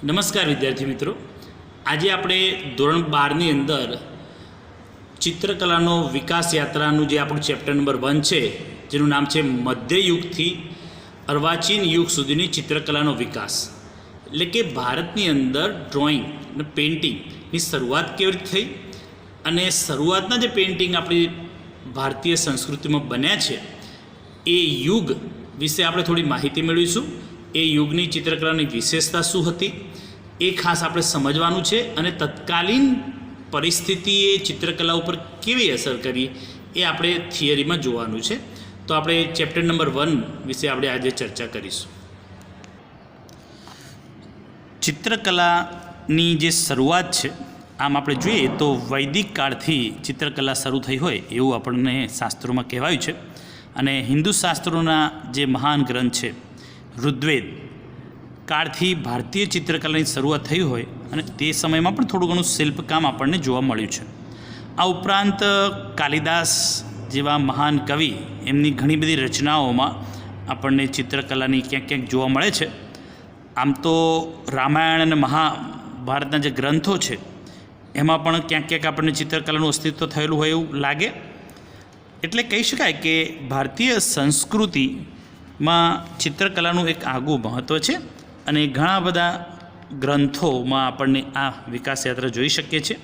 નમસ્કાર વિદ્યાર્થી મિત્રો, આજે આપણે ધોરણ 12ની અંદર ચિત્રકલાનો વિકાસ યાત્રાનું જે આપણું ચેપ્ટર નંબર 1 છે, જેનું નામ છે મધ્યયુગથી અર્વાચીન યુગ સુધીની ચિત્રકલાનો વિકાસ, એટલે કે ભારતની અંદર ડ્રોઈંગ અને પેઇન્ટિંગની શરૂઆત કેવી રીતે થઈ અને શરૂઆતના જે પેઇન્ટિંગ આપણી ભારતીય સંસ્કૃતિમાં બન્યા છે એ યુગ વિશે આપણે થોડી માહિતી મેળવીશું. એ યુગની ચિત્રકલાની વિશેષતા શું હતી એ ખાસ આપણે સમજવાનું છે અને તત્કાલીન પરિસ્થિતિએ ચિત્રકલા ઉપર કેવી અસર કરી એ આપણે થિયરીમાં જોવાનું છે. તો આપણે ચેપ્ટર નંબર 1 વિશે આપણે આજે ચર્ચા કરીશું. ચિત્રકલાની જે શરૂઆત છે, આમ આપણે જોઈએ તો વૈદિક કાળથી ચિત્રકલા શરૂ થઈ હોય એવું આપણને શાસ્ત્રોમાં કહેવાયું છે. અને હિન્દુ શાસ્ત્રોના જે મહાન ગ્રંથ છે ઋગ્વેદ કાળથી ભારતીય ચિત્રકલાની શરૂઆત થઈ હોય અને તે સમયમાં પણ થોડું ઘણું શિલ્પકામ આપણને જોવા મળ્યું છે. આ ઉપરાંત કાલિદાસ જેવા મહાન કવિ, એમની ઘણી બધી રચનાઓમાં આપણને ચિત્રકલાની ક્યાંક ક્યાંક જોવા મળે છે. આમ તો રામાયણ અને મહાભારતના જે ગ્રંથો છે એમાં પણ ક્યાંક ક્યાંક આપણને ચિત્રકલાનું અસ્તિત્વ થયેલું હોય એવું લાગે. એટલે કહી શકાય કે ભારતીય સંસ્કૃતિમાં ચિત્રકલાનું એક આગવું મહત્ત્વ છે અને ઘણા બધા ગ્રંથોમાં આપણને આ વિકાસ યાત્રા જોઈ શકીએ છીએ.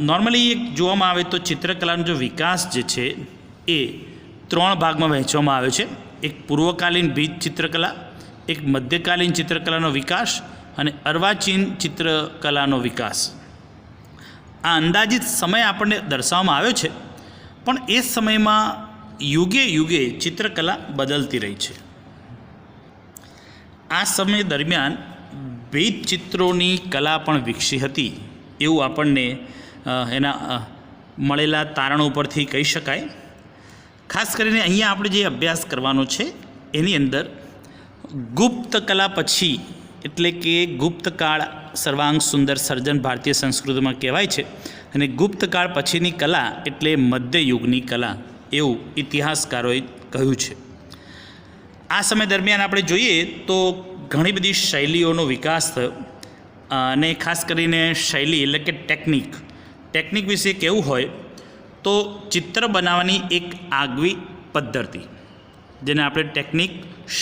નોર્મલી એક જોવામાં આવે તો ચિત્રકલાનો જો વિકાસ જે છે એ 3 ભાગમાં વહેંચવામાં આવ્યો છે. એક પૂર્વકાલીન બીજ ચિત્રકલા, એક મધ્યકાલીન ચિત્રકલાનો વિકાસ અને અર્વાચીન ચિત્રકલાનો વિકાસ. આ અંદાજિત સમય આપણને દર્શાવવામાં આવ્યો છે, પણ એ સમયમાં યુગે યુગે ચિત્રકલા બદલતી રહી છે. આ સમય દરમિયાન ભીત ચિત્રોની કલા પણ વિકસી હતી એવું આપણને એના મળેલા તારણો ઉપરથી કહી શકાય. ખાસ કરીને અહીંયા આપણે જે અભ્યાસ કરવાનો છે એની અંદર ગુપ્ત કલા પછી, એટલે કે ગુપ્તકાળ સર્વાંગ સુંદર સર્જન ભારતીય સંસ્કૃતિમાં કહેવાય છે, અને ગુપ્તકાળ પછીની કલા એટલે મધ્યયુગની કલા એવું ઇતિહાસકારોએ કહ્યું છે. આ સમય દરમિયાન આપણે જોઈએ તો ઘણી બધી શૈલીઓનો વિકાસ થયો અને ખાસ કરીને શૈલી એટલે કે ટેકનિક વિશે કહેવું હોય તો ચિત્ર બનાવવાની એક આગવી પદ્ધતિ, જેને આપણે ટેકનિક,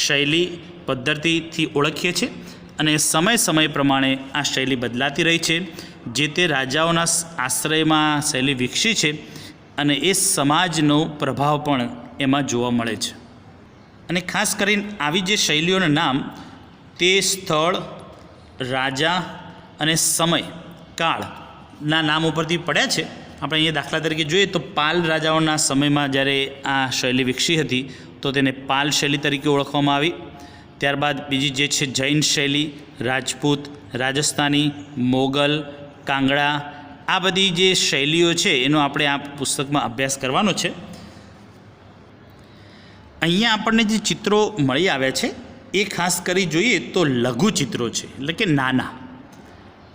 શૈલી, પદ્ધતિથી ઓળખીએ છીએ. અને સમય પ્રમાણે આ શૈલી બદલાતી રહી છે. જે તે રાજાઓના આશ્રયમાં શૈલી વિકસી છે અને એ સમાજનો પ્રભાવ પણ એમાં જોવા મળે છે. અને ખાસ કરીને આવી જે શૈલીઓના નામ તે સ્થળ, રાજા અને સમય કાળના નામ ઉપરથી પડ્યા છે. આપણે અહીંયા દાખલા તરીકે જોઈએ તો પાલ રાજાઓના સમયમાં જ્યારે આ શૈલી વિકસી હતી તો તેને પાલ શૈલી તરીકે ઓળખવામાં આવી. ત્યારબાદ બીજી જે છે જૈન શૈલી, રાજપૂત, રાજસ્થાની, મોગલ, કાંગડા, આ બધી જે શૈલીઓ છે એનો આપણે આ પુસ્તકમાં અભ્યાસ કરવાનો છે. અહીંયા આપણને જે ચિત્રો મળી આવ્યા છે એ ખાસ કરી જોઈએ તો લઘુ ચિત્રો છે, એટલે કે નાના.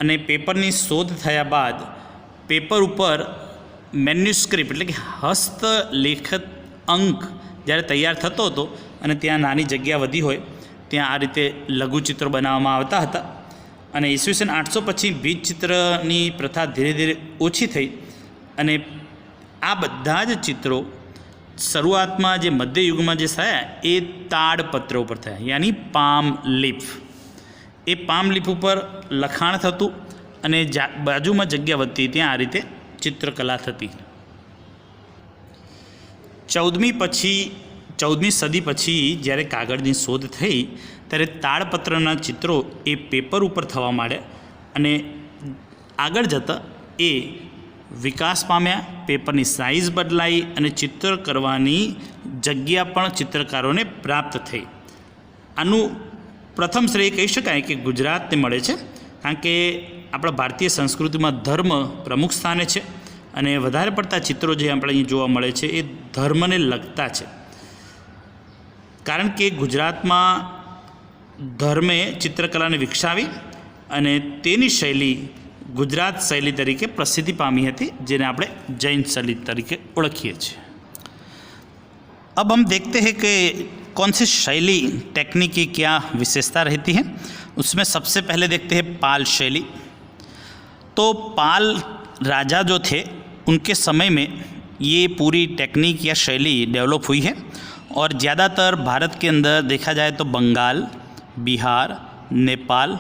અને પેપરની શોધ થયા બાદ પેપર ઉપર મેન્યુસ્ક્રિપ્ટ એટલે કે હસ્તલેખિત અંક જ્યારે તૈયાર થતો હતો અને ત્યાં નાની જગ્યા વધી હોય ત્યાં આ રીતે લઘુ ચિત્રો બનાવવામાં આવતા હતા. અને ઈસવીસન 800 પછી બીજ ચિત્રની પ્રથા ધીરે ધીરે ઓછી થઈ અને આ બધા જ ચિત્રો શરૂઆતમાં જે મધ્યયુગમાં જે થયા એ તાડપત્ર ઉપર થયા, યાની પામ લીફ. એ પામ લીફ ઉપર લખાણ થતું અને બાજુમાં જગ્યા વધતી, ત્યાં આ રીતે ચિત્રકલા થતી. 14મી સદી પછી જ્યારે કાગળની શોધ થઈ ત્યારે તાડપત્રના ચિત્રો એ પેપર ઉપર થવા માંડ્યા અને આગળ જતાં એ વિકાસ પામ્યા. પેપરની સાઇઝ બદલાઈ અને ચિત્ર કરવાની જગ્યા પણ ચિત્રકારોને પ્રાપ્ત થઈ. આનું પ્રથમ શ્રેય કહી શકાય કે ગુજરાતને મળે છે, કારણ કે આપણા ભારતીય સંસ્કૃતિમાં ધર્મ પ્રમુખ સ્થાને છે અને વધારે પડતા ચિત્રો જે આપણે અહીં જોવા મળે છે એ ધર્મને લગતા છે. કારણ કે ગુજરાતમાં ધર્મે ચિત્રકલાને વિકસાવી અને તેની શૈલી ગુજરાત શૈલી તરીકે પ્રસિદ્ધિ પામી હતી, જેને આપણે जैन शैली तरीके ओळखिए છીએ. अब हम देखते हैं कि कौन सी शैली टेक्निक की क्या विशेषता रहती है उसमें सबसे पहले देखते हैं पाल शैली। तो पाल राजा जो थे उनके समय में ये पूरी टेक्निक या शैली डेवलप हुई है और ज़्यादातर भारत के अंदर देखा जाए तो बंगाल, बिहार, नेपाल,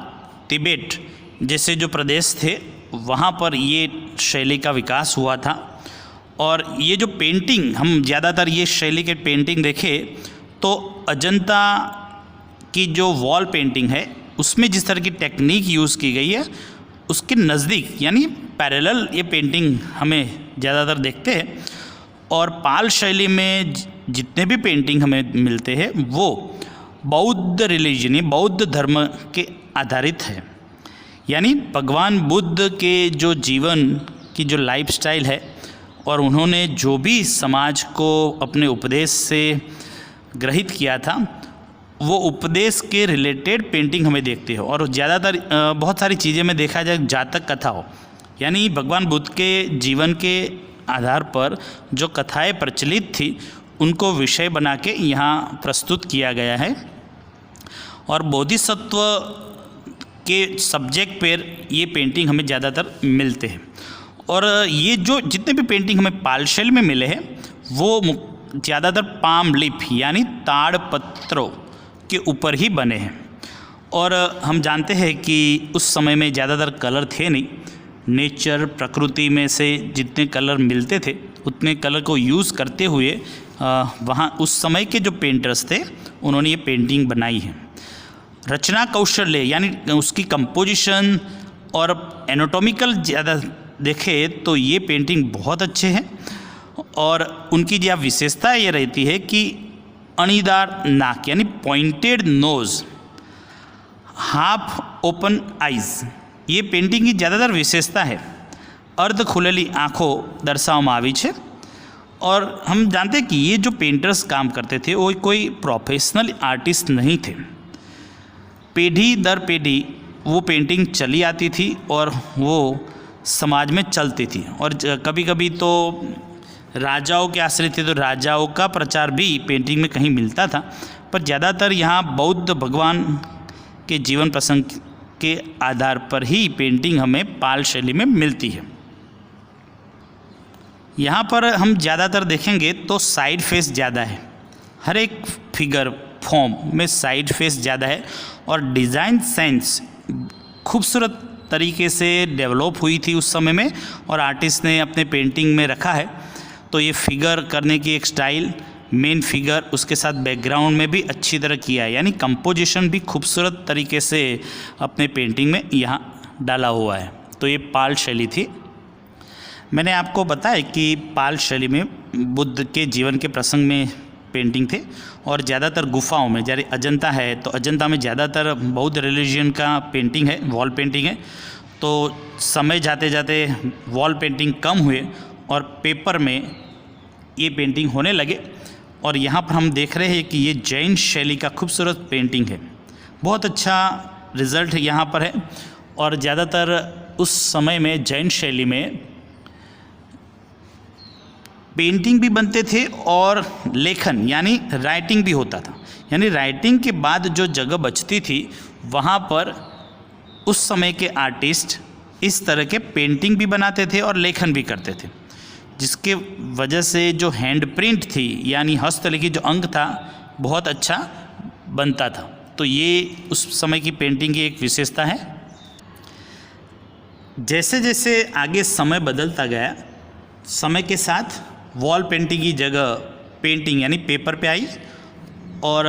तिब्बत जैसे जो प्रदेश थे वहाँ पर ये शैली का विकास हुआ था। और ये जो पेंटिंग, हम ज़्यादातर ये शैली के पेंटिंग देखें तो अजंता की जो वॉल पेंटिंग है उसमें जिस तरह की टेक्निक यूज़ की गई है उसके नज़दीक यानी पैरेलल ये पेंटिंग हमें ज़्यादातर देखते हैं। और पाल शैली में जितने भी पेंटिंग हमें मिलते हैं वो बौद्ध रिलीजन या बौद्ध धर्म के आधारित है, यानी भगवान बुद्ध के जो जीवन की जो लाइफस्टाइल है और उन्होंने जो भी समाज को अपने उपदेश से ग्रहित किया था वो उपदेश के रिलेटेड पेंटिंग हमें देखते हो। और ज़्यादातर बहुत सारी चीज़ें में देखा जाए जातक कथा हो, यानी भगवान बुद्ध के जीवन के आधार पर जो कथाएं प्रचलित थी उनको विषय बना के यहाँ प्रस्तुत किया गया है। और बोधिसत्व के सब्जेक्ट पर ये पेंटिंग हमें ज़्यादातर मिलते हैं। और ये जो जितने भी पेंटिंग हमें पाल शैली में मिले हैं वो ज़्यादातर पाम लीफ यानी ताड़ पत्रों के ऊपर ही बने हैं। और हम जानते हैं कि उस समय में ज़्यादातर कलर थे नहीं, नेचर प्रकृति में से जितने कलर मिलते थे उतने कलर को यूज़ करते हुए वहाँ उस समय के जो पेंटर्स थे उन्होंने ये पेंटिंग बनाई है। रचना कौशल्य यानी उसकी कंपोजिशन और एनाटॉमिकल ज़्यादा देखें तो ये पेंटिंग बहुत अच्छे हैं। और उनकी जो विशेषता ये रहती है कि अणीदार नाक यानी pointed nose, half open eyes, ये पेंटिंग की ज़्यादातर विशेषता है। अर्ध खुलेली आँखों दर्शावવામાં આવી છે। और हम जानते हैं कि ये जो पेंटर्स काम करते थे वो कोई प्रोफेशनल आर्टिस्ट नहीं थे, पीढ़ी दर पीढ़ी वो पेंटिंग चली आती थी और वो समाज में चलती थी। और कभी कभी तो राजाओं के आश्रित थे तो राजाओं का प्रचार भी पेंटिंग में कहीं मिलता था, पर ज़्यादातर यहाँ बौद्ध भगवान के जीवन प्रसंग के आधार पर ही पेंटिंग हमें पाल शैली में मिलती है। यहाँ पर हम ज़्यादातर देखेंगे तो साइड फेस ज़्यादा है, हर एक फिगर फॉर्म में साइड फेस ज़्यादा है। और डिज़ाइन सेंस खूबसूरत तरीके से डेवलप हुई थी उस समय में और आर्टिस्ट ने अपने पेंटिंग में रखा है। तो ये फिगर करने की एक स्टाइल, मेन फिगर उसके साथ बैकग्राउंड में भी अच्छी तरह किया है, यानी कंपोजिशन भी खूबसूरत तरीके से अपने पेंटिंग में यहाँ डाला हुआ है। तो ये पाल शैली थी। मैंने आपको बताया कि पाल शैली में बुद्ध के जीवन के प्रसंग में पेंटिंग थे और ज़्यादातर गुफाओं में, जैसे अजंता है तो अजंता में ज़्यादातर बौद्ध रिलीजन का पेंटिंग है, वॉल पेंटिंग है। तो समय जाते जाते वॉल पेंटिंग कम हुए और पेपर में ये पेंटिंग होने लगे। और यहाँ पर हम देख रहे हैं कि ये जैन शैली का खूबसूरत पेंटिंग है, बहुत अच्छा रिज़ल्ट यहाँ पर है। और ज़्यादातर उस समय में जैन शैली में पेंटिंग भी बनते थे और लेखन यानी राइटिंग भी होता था, यानी राइटिंग के बाद जो जगह बचती थी वहाँ पर उस समय के आर्टिस्ट इस तरह के पेंटिंग भी बनाते थे और लेखन भी करते थे, जिसके वजह से जो हैंड प्रिंट थी यानी हस्तलिखित जो अंक था बहुत अच्छा बनता था। तो ये उस समय की पेंटिंग की एक विशेषता है। जैसे जैसे आगे समय बदलता गया, समय के साथ वॉल पेंटिंग की जगह पेंटिंग यानी पेपर पे आई और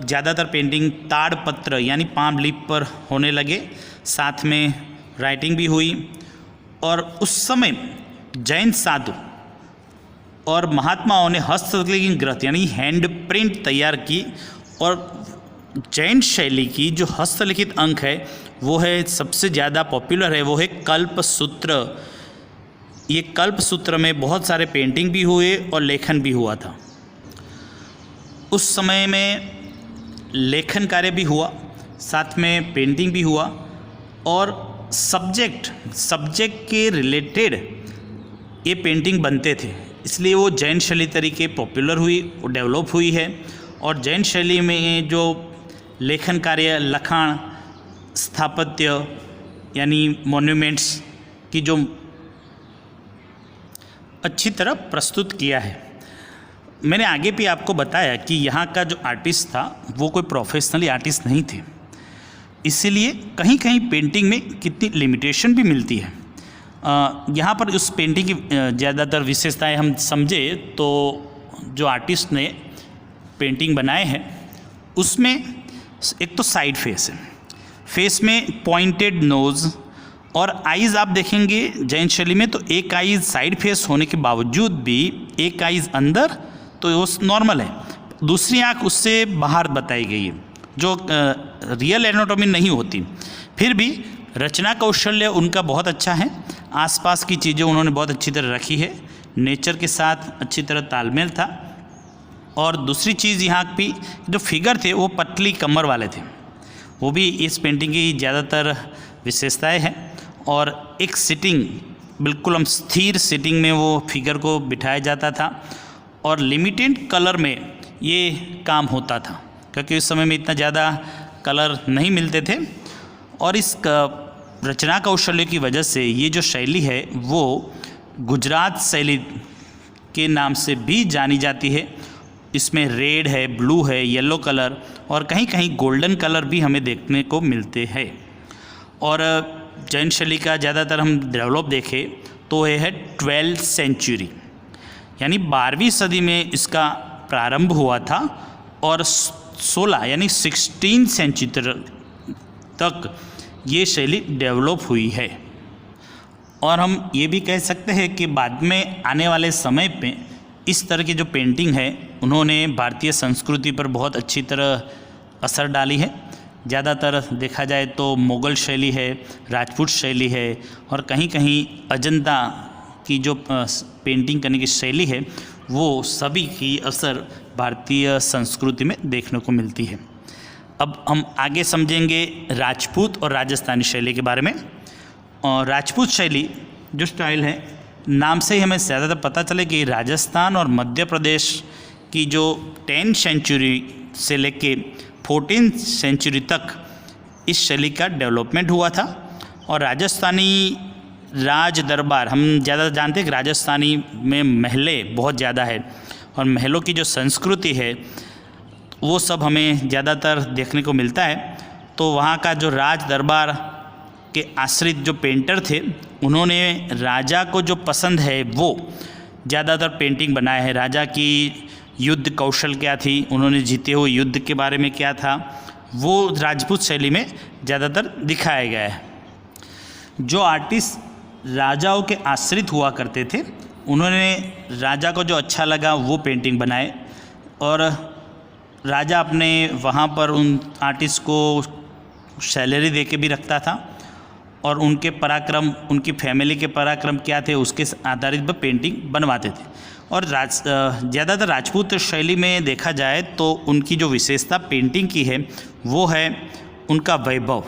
ज़्यादातर पेंटिंग ताड़ पत्र यानी पाम लीफ पर होने लगे, साथ में राइटिंग भी हुई। और उस समय जैन साधु और महात्माओं ने हस्तलिखित ग्रंथ यानी हैंड प्रिंट तैयार की। और जैन शैली की जो हस्तलिखित अंक है वो है सबसे ज़्यादा पॉपुलर है, वो है कल्पसूत्र। ये कल्पसूत्र में बहुत सारे पेंटिंग भी हुए और लेखन भी हुआ था। उस समय में लेखन कार्य भी हुआ, साथ में पेंटिंग भी हुआ और सब्जेक्ट के रिलेटेड ये पेंटिंग बनते थे, इसलिए वो जैन शैली तरीके पॉपुलर हुई और डेवलप हुई है। और जैन शैली में जो लेखन कार्य, लखाण, स्थापत्य यानी मॉन्यूमेंट्स की जो अच्छी तरह प्रस्तुत किया है। मैंने आगे भी आपको बताया कि यहाँ का जो आर्टिस्ट था वो कोई प्रोफेशनली आर्टिस्ट नहीं थे, इसीलिए कहीं कहीं पेंटिंग में कितनी लिमिटेशन भी मिलती है। यहाँ पर उस पेंटिंग की ज़्यादातर विशेषताएं हम समझे तो जो आर्टिस्ट ने पेंटिंग बनाए हैं उसमें एक तो साइड फेस है, फेस में पॉइंटेड नोज़ और आइज़ आप देखेंगे जैन शैली में तो एक आइज़ साइड फेस होने के बावजूद भी एक आइज़ अंदर तो वो नॉर्मल है, दूसरी आँख उससे बाहर बताई गई है जो रियल एनाटॉमी नहीं होती। फिर भी रचना कौशल्य उनका बहुत अच्छा है, आसपास की चीज़ें उन्होंने बहुत अच्छी तरह रखी है, नेचर के साथ अच्छी तरह तालमेल था। और दूसरी चीज़ यहाँ की जो फिगर थे वो पतली कमर वाले थे, वो भी इस पेंटिंग की ज़्यादातर विशेषताएं हैं। और एक सिटिंग बिल्कुल हम स्थिर सिटिंग में वो फिगर को बिठाया जाता था और लिमिटेड कलर में ये काम होता था क्योंकि उस समय में इतना ज़्यादा कलर नहीं मिलते थे। और इस रचना कौशल्य की वजह से ये जो शैली है वो गुजरात शैली के नाम से भी जानी जाती है। इसमें रेड है, ब्लू है, येलो कलर और कहीं कहीं गोल्डन कलर भी हमें देखने को मिलते हैं। और जैन शैली का ज़्यादातर हम डेवलप देखें तो ये है 12th सेंचुरी यानी 12वीं सदी में इसका प्रारंभ हुआ था और 16 यानी 16 सेंचुरी तक ये शैली डेवलप हुई है। और हम ये भी कह सकते हैं कि बाद में आने वाले समय पे इस तरह की जो पेंटिंग है उन्होंने भारतीय संस्कृति पर बहुत अच्छी तरह असर डाली है। ज़्यादातर देखा जाए तो मुग़ल शैली है, राजपूत शैली है और कहीं कहीं अजंता की जो पेंटिंग करने की शैली है वो सभी की असर भारतीय संस्कृति में देखने को मिलती है। अब हम आगे समझेंगे राजपूत और राजस्थानी शैली के बारे में। और राजपूत शैली जो स्टाइल है, नाम से ही हमें ज़्यादातर पता चले कि राजस्थान और मध्य प्रदेश की जो 10th सेंचुरी से लेके 14th सेंचुरी तक इस शैली का डेवलपमेंट हुआ था। और राजस्थानी राज दरबार, हम ज़्यादा जानते हैं कि राजस्थानी में महलें बहुत ज़्यादा है और महलों की जो संस्कृति है वो सब हमें ज़्यादातर देखने को मिलता है। तो वहाँ का जो राज दरबार के आश्रित जो पेंटर थे उन्होंने राजा को जो पसंद है वो ज़्यादातर पेंटिंग बनाए हैं। राजा की युद्ध कौशल क्या थी, उन्होंने जीते हुए युद्ध के बारे में क्या था, वो राजपूत शैली में ज़्यादातर दिखाया गया है। जो आर्टिस्ट राजाओं के आश्रित हुआ करते थे उन्होंने राजा को जो अच्छा लगा वो पेंटिंग बनाए और राजा अपने वहाँ पर उन आर्टिस्ट को सैलरी दे के भी रखता था और उनके पराक्रम, उनकी फैमिली के पराक्रम क्या थे उसके आधारित पर पेंटिंग बनवाते थे। और ज़्यादातर राजपूत शैली में देखा जाए तो उनकी जो विशेषता पेंटिंग की है वो है उनका वैभव,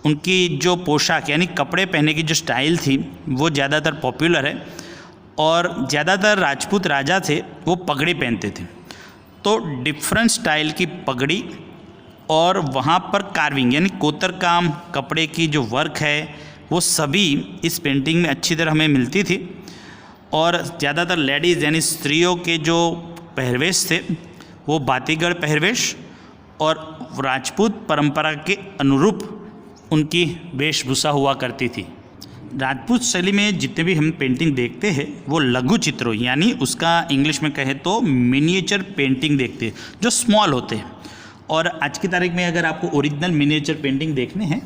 उनकी जो पोशाक यानी कपड़े पहनने की जो स्टाइल थी वो ज़्यादातर पॉपुलर है। और ज़्यादातर राजपूत राजा थे वो पगड़ी पहनते थे, तो डिफरेंट स्टाइल की पगड़ी और वहाँ पर कार्विंग यानी कोतर काम, कपड़े की जो वर्क है वो सभी इस पेंटिंग में अच्छी तरह हमें मिलती थी। और ज़्यादातर लेडीज़ यानी स्त्रियों के जो पहरवेश थे वो बातीगढ़ पहरवेश और राजपूत परंपरा के अनुरूप उनकी वेशभूषा हुआ करती थी। राजपूत शैली में जितने भी हम पेंटिंग देखते हैं वो लघु चित्रों यानी उसका इंग्लिश में कहे तो मिनिएचर पेंटिंग देखते हैं जो स्मॉल होते हैं। और आज की तारीख में अगर आपको ओरिजिनल मिनिएचर पेंटिंग देखने हैं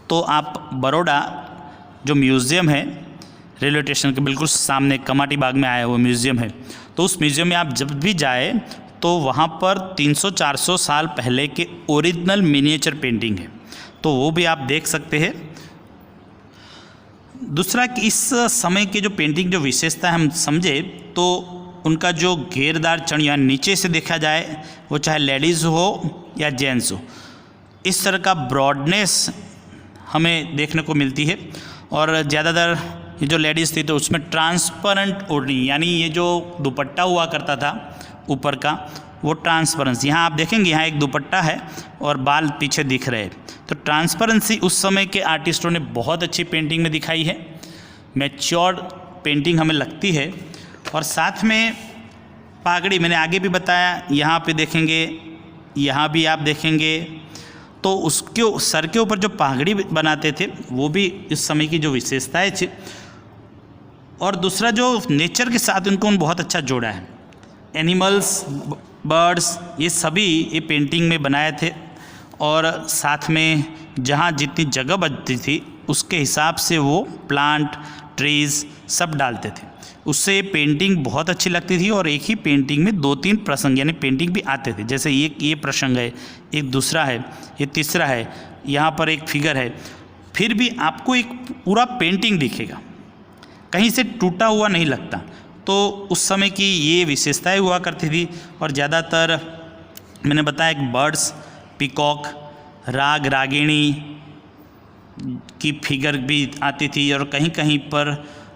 तो आप बड़ौदा जो म्यूज़ियम है रेलवे स्टेशन के बिल्कुल सामने कमाटी बाग में आया हुआ म्यूज़ियम है, तो उस म्यूज़ियम में आप जब भी जाए तो वहाँ पर 300-400 साल पहले के ओरिजिनल मिनिएचर पेंटिंग है, तो वो भी आप देख सकते हैं। दूसरा कि इस समय की जो पेंटिंग जो विशेषता हम समझे तो उनका जो घेरदार चढ़ या नीचे से देखा जाए वो चाहे लेडीज़ हो या जेंट्स हो, इस तरह का ब्रॉडनेस हमें देखने को मिलती है। और ज़्यादातर ये जो लेडीज़ थी तो उसमें ट्रांसपेरेंट ओढ़नी यानी ये जो दुपट्टा हुआ करता था ऊपर का वो ट्रांसपेरेंस, यहाँ आप देखेंगे यहाँ एक दुपट्टा है और बाल पीछे दिख रहे हैं, तो ट्रांसपेरेंसी उस समय के आर्टिस्टों ने बहुत अच्छी पेंटिंग में दिखाई है, मैच्योर पेंटिंग हमें लगती है। और साथ में पागड़ी मैंने आगे भी बताया, यहाँ पे देखेंगे, यहाँ भी आप देखेंगे तो उसके सर के ऊपर जो पगड़ी बनाते थे वो भी इस समय की जो विशेषताएं थी। और दूसरा जो नेचर के साथ उनको बहुत अच्छा जोड़ा है, एनिमल्स, बर्ड्स, ये सभी ये पेंटिंग में बनाए थे। और साथ में जहाँ जितनी जगह बचती थी उसके हिसाब से वो प्लांट, ट्रीज़ सब डालते थे, उससे पेंटिंग बहुत अच्छी लगती थी। और एक ही पेंटिंग में 2-3 प्रसंग यानी पेंटिंग भी आते थे, जैसे ये प्रसंग है, एक दूसरा है, ये तीसरा है, यहाँ पर एक फिगर है, फिर भी आपको एक पूरा पेंटिंग दिखेगा, कहीं से टूटा हुआ नहीं लगता। तो उस समय की ये विशेषताएं हुआ करती थी। और ज़्यादातर मैंने बताया एक बर्ड्स, पीकॉक, राग रागिणी की फिगर भी आती थी। और कहीं कहीं पर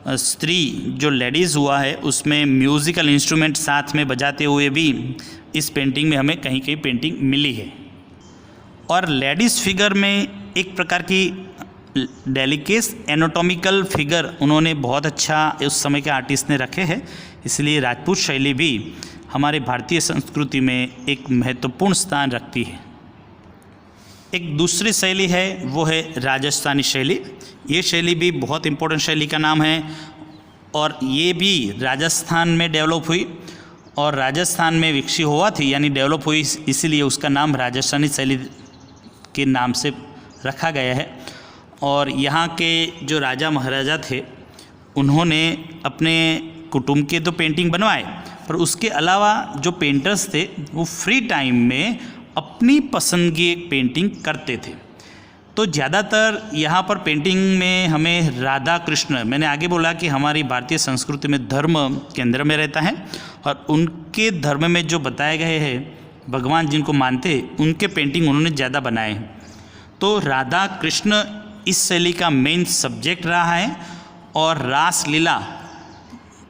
स्त्री जो लेडीज़ हुआ है उसमें म्यूज़िकल इंस्ट्रूमेंट साथ में बजाते हुए भी इस पेंटिंग में हमें कहीं कहीं पेंटिंग मिली है। और लेडीज़ फिगर में एक प्रकार की डेलिकेस एनाटॉमिकल फिगर उन्होंने बहुत अच्छा उस समय के आर्टिस्ट ने रखे हैं, इसलिए राजपूत शैली भी हमारे भारतीय संस्कृति में एक महत्वपूर्ण स्थान रखती है। एक दूसरी शैली है वो है राजस्थानी शैली। ये शैली भी बहुत इम्पोर्टेंट शैली का नाम है और ये भी राजस्थान में डेवलप हुई और राजस्थान में विकसित हुआ थी, यानी डेवलप हुई, इसीलिए उसका नाम राजस्थानी शैली के नाम से रखा गया है। और यहाँ के जो राजा महाराजा थे उन्होंने अपने कुटुंब के तो पेंटिंग बनवाए, पर उसके अलावा जो पेंटर्स थे वो फ्री टाइम में अपनी पसंद की एक पेंटिंग करते थे। तो ज़्यादातर यहाँ पर पेंटिंग में हमें राधा कृष्ण, मैंने आगे बोला कि हमारी भारतीय संस्कृति में धर्म केंद्र में रहता है और उनके धर्म में जो बताए गए हैं भगवान जिनको मानते हैं उनके पेंटिंग उन्होंने ज़्यादा बनाए हैं। तो राधा कृष्ण इस शैली का मेन सब्जेक्ट रहा है और रास लीला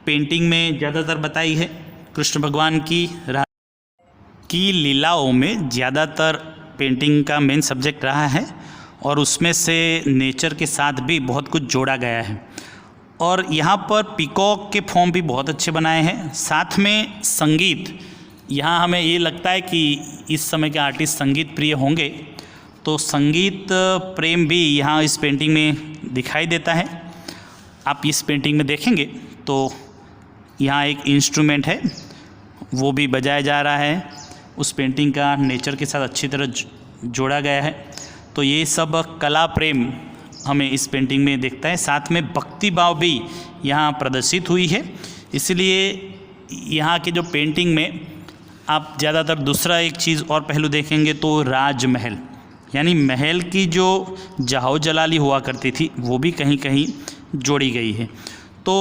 पेंटिंग में ज़्यादातर बताई है। कृष्ण भगवान की लीलाओं में ज़्यादातर पेंटिंग का मेन सब्जेक्ट रहा है और उसमें से नेचर के साथ भी बहुत कुछ जोड़ा गया है। और यहाँ पर पीकॉक के फॉर्म भी बहुत अच्छे बनाए हैं। साथ में संगीत, यहाँ हमें ये लगता है कि इस समय के आर्टिस्ट संगीत प्रिय होंगे, तो संगीत प्रेम भी यहाँ इस पेंटिंग में दिखाई देता है। आप इस पेंटिंग में देखेंगे तो यहाँ एक इंस्ट्रूमेंट है वो भी बजाया जा रहा है, उस पेंटिंग का नेचर के साथ अच्छी तरह जोड़ा गया है। तो ये सब कला प्रेम हमें इस पेंटिंग में दिखता है। साथ में भक्ति भाव भी यहाँ प्रदर्शित हुई है, इसलिए यहाँ के जो पेंटिंग में आप ज़्यादातर दूसरा एक चीज़ और पहलू देखेंगे तो राजमहल, यानी महल की जो जाहो जलाली हुआ करती थी वो भी कहीं कहीं जोड़ी गई है। तो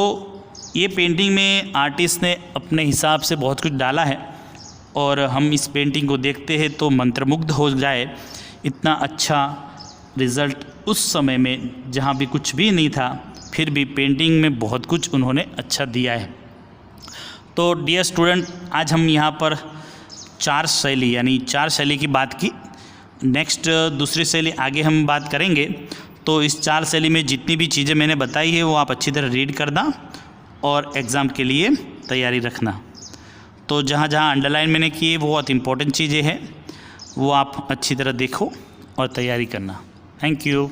ये पेंटिंग में आर्टिस्ट ने अपने हिसाब से बहुत कुछ डाला है और हम इस पेंटिंग को देखते हैं तो मंत्रमुग्ध हो जाए, इतना अच्छा रिज़ल्ट उस समय में जहाँ भी कुछ भी नहीं था फिर भी पेंटिंग में बहुत कुछ उन्होंने अच्छा दिया है। तो डियर स्टूडेंट, आज हम यहाँ पर 4 शैली की बात की। नेक्स्ट दूसरी शैली आगे हम बात करेंगे। तो इस 4 शैली में जितनी भी चीज़ें मैंने बताई है वो आप अच्छी तरह रीड करना और एग्ज़ाम के लिए तैयारी रखना। तो जहाँ जहाँ अंडरलाइन मैंने की है वो बहुत इंपॉर्टेंट चीज़ें हैं, वो आप अच्छी तरह देखो और तैयारी करना। Thank you.